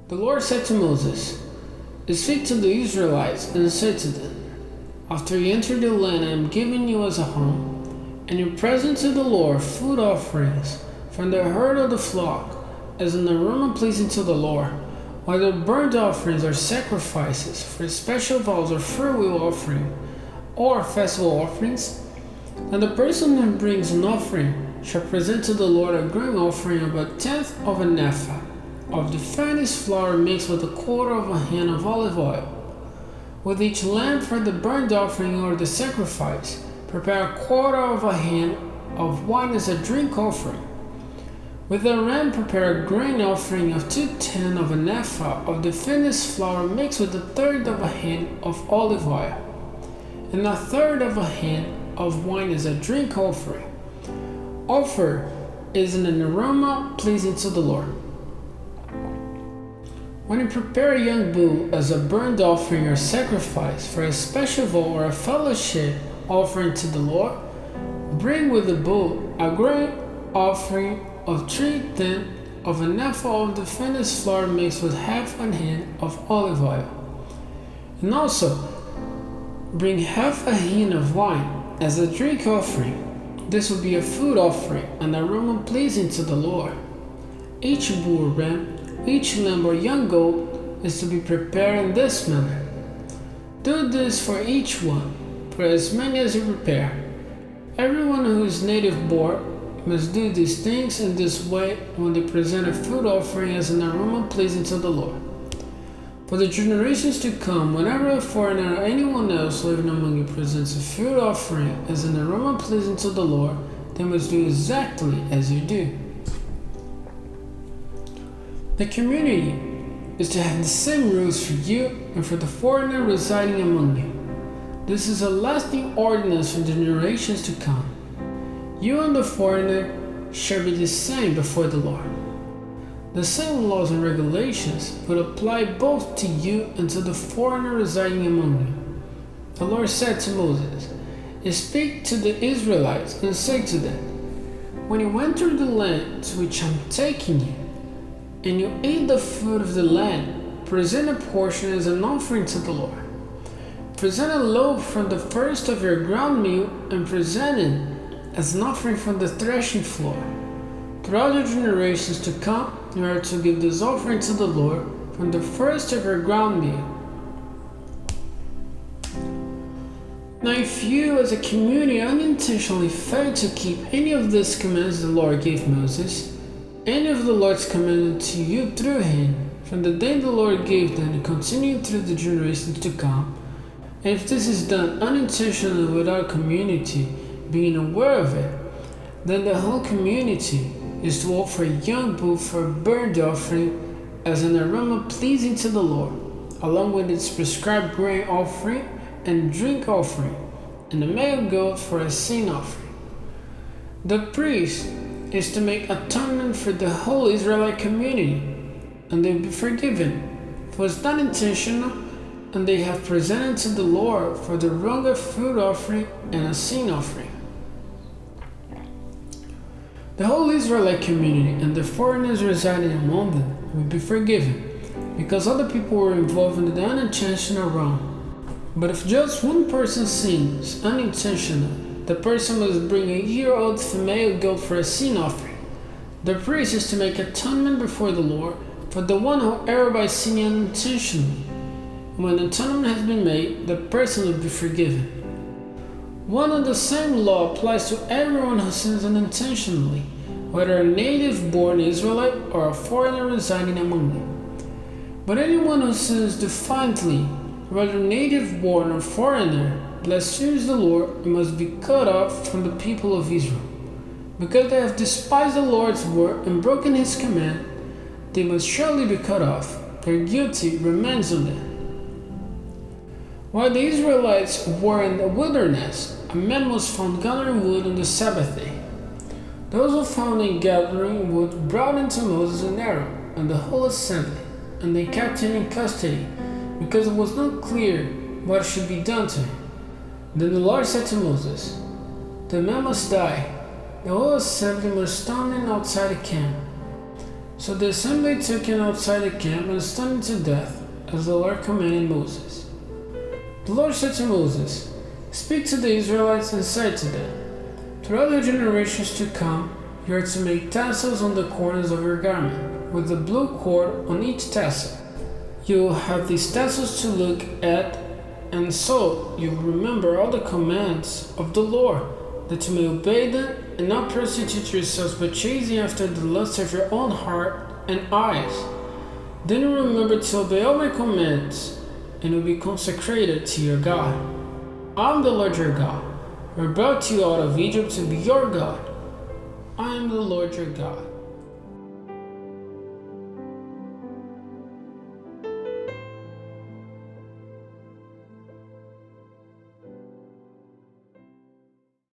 The Lord said to Moses, "Speak to the Israelites and say to them, after you enter the land I am giving you as a home, and you present to the Lord food offerings from the herd of the flock, as an aroma pleasing to the Lord, whether burnt offerings or sacrifices for special vows or freewill offering or festival offerings. And the person who brings an offering shall present to the Lord a grain offering of a tenth of an ephah of the finest flour mixed with a quarter of a hin of olive oil. With each lamb for the burnt offering or the sacrifice, prepare a quarter of a hin of wine as a drink offering. With the ram, prepare a grain offering of 2/10 of an ephah of the finest flour mixed with a third of a hin of olive oil, and a third of a hin of wine as a drink offering. Offer is an aroma pleasing to the Lord. When you prepare a young bull as a burnt offering or sacrifice for a special vow or a fellowship offering to the Lord, bring with the bull a grain offering of 3/10 of an ephah of the finest flour mixed with half an hin of olive oil. And also bring half a hin of wine as a drink offering. This will be a food offering, an aroma pleasing to the Lord. Each bull or ram, each lamb or young goat is to be prepared in this manner. Do this for each one, for as many as you prepare. Everyone who is native born must do these things in this way when they present a food offering as an aroma pleasing to the Lord. For the generations to come, whenever a foreigner or anyone else living among you presents a food offering as an aroma pleasing to the Lord, they must do exactly as you do. The community is to have the same rules for you and for the foreigner residing among you. This is a lasting ordinance for the generations to come. You and the foreigner shall be the same before the Lord. The same laws and regulations will apply both to you and to the foreigner residing among you. The Lord said to Moses, "Speak to the Israelites and say to them, when you enter the land to which I am taking you, and you eat the food of the land, present a portion as an offering to the Lord. Present a loaf from the first of your ground meal and present it as an offering from the threshing floor. Throughout the generations to come, you are to give this offering to the Lord from the first of your ground meal." Now, if you as a community unintentionally fail to keep any of these commands the Lord gave Moses, any of the Lord's commanded to you through him, from the day the Lord gave them and continuing through the generations to come, and if this is done unintentionally without community being aware of it, then the whole community is to offer a young bull for a burnt offering as an aroma pleasing to the Lord, along with its prescribed grain offering and drink offering, and a male goat for a sin offering. The priest is to make atonement for the whole Israelite community, and they will be forgiven, for it's not intentional, and they have presented to the Lord for the wrong a food offering and a sin offering. The whole Israelite community and the foreigners residing among them will be forgiven, because other people were involved in the unintentional wrong. But if just one person sins unintentional, the person must bring a year-old female goat for a sin offering. The priest is to make atonement before the Lord for the one who erred by sinning unintentionally. And when atonement has been made, the person will be forgiven. One and the same law applies to everyone who sins unintentionally, whether a native-born Israelite or a foreigner residing among them. But anyone who sins defiantly, whether native-born or foreigner, blasphemes the Lord and must be cut off from the people of Israel. Because they have despised the Lord's word and broken his command, they must surely be cut off. Their guilty remains on them. While the Israelites were in the wilderness, a man was found gathering wood on the Sabbath day. Those who found him gathering wood brought him to Moses and Aaron and the whole assembly, and they kept him in custody, because it was not clear what should be done to him. Then the Lord said to Moses, "The man must die." The whole assembly was standing outside the camp. So the assembly took him outside the camp and stoned him to death, as the Lord commanded Moses. The Lord said to Moses, "Speak to the Israelites and say to them, throughout the generations to come, you are to make tassels on the corners of your garment, with a blue cord on each tassel. You will have these tassels to look at, and so you will remember all the commands of the Lord, that you may obey them and not prostitute yourselves by chasing after the lust of your own heart and eyes. Then you remember to obey all my commands, and will be consecrated to your God. I am the Lord your God, who brought you out of Egypt to be your God. I am the Lord your God."